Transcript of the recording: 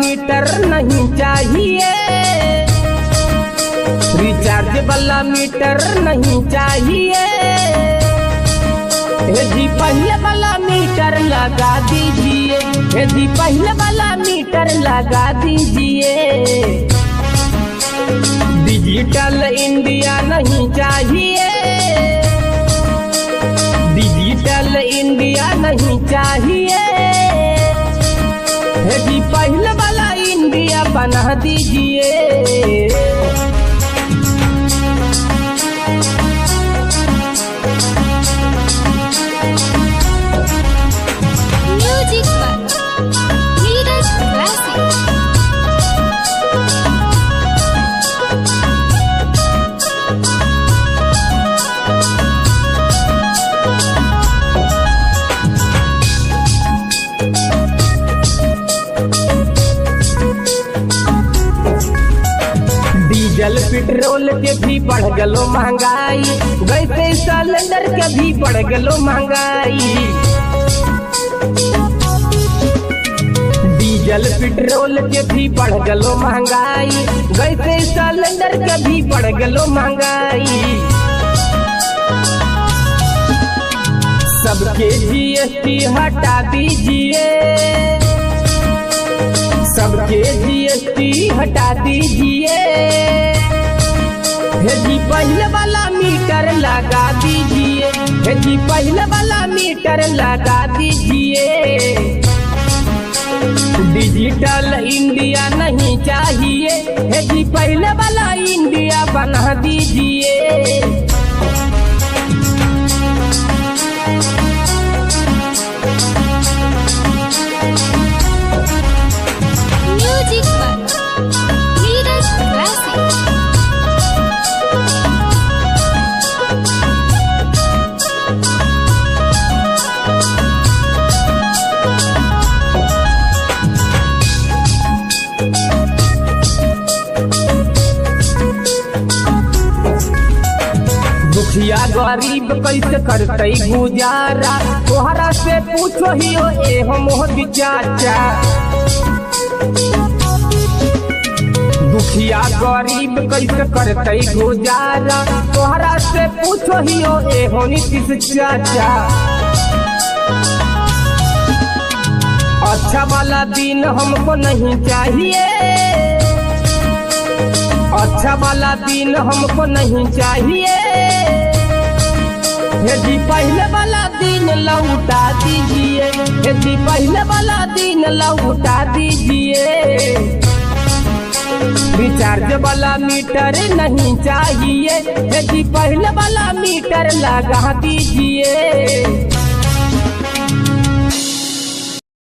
Metre नहीं चाहिए, recharge वाला मीटर नहीं चाहिए। हे जी पहले वाला मीटर लगा दीजिए, हे जी पहले वाला मीटर लगा दीजिए। डिजिटल इंडिया नहीं चाहिए, डिजिटल इंडिया नहीं चाहिए। हे जी पहले वाला इंडिया बना दीजिए। डीजल पेट्रोल के भी बढ़ गलो महंगाई, गैस सिलेंडर के भी बढ़ गलो महंगाई। डीजल पेट्रोल के भी बढ़ गलो महंगाई, गैस सिलेंडर के भी बढ़ गलो महंगाई। सबके जीएसटी हटा दीजिए, सबके जीएसटी हटा दीजिए। हे जी पहले वाला मीटर लगा दीजिए, हे जी पहले वाला मीटर लगा दीजिए। डिजिटल इंडिया नहीं चाहिए, हे जी पहले वाला इंडिया बना दीजिए। दुखिया गरीब कैसे करते गुजारा, तोहरा से पूछो ही ए हम मोदी चाचा। दुखिया गरीब कैसे करते गुजारा, तोहरा से पूछो ही ए हो नीतीश चाचा। अच्छा वाला दिन हमको नहीं चाहिए, अच्छा वाला दिन हमको नहीं चाहिए। हे जी पहले वाला दिन लौटा दीजिए, हे जी पहले वाला दिन लौटा दीजिए। रिचार्ज वाला मीटर नहीं चाहिए, हे जी पहले वाला मीटर लगा दीजिए।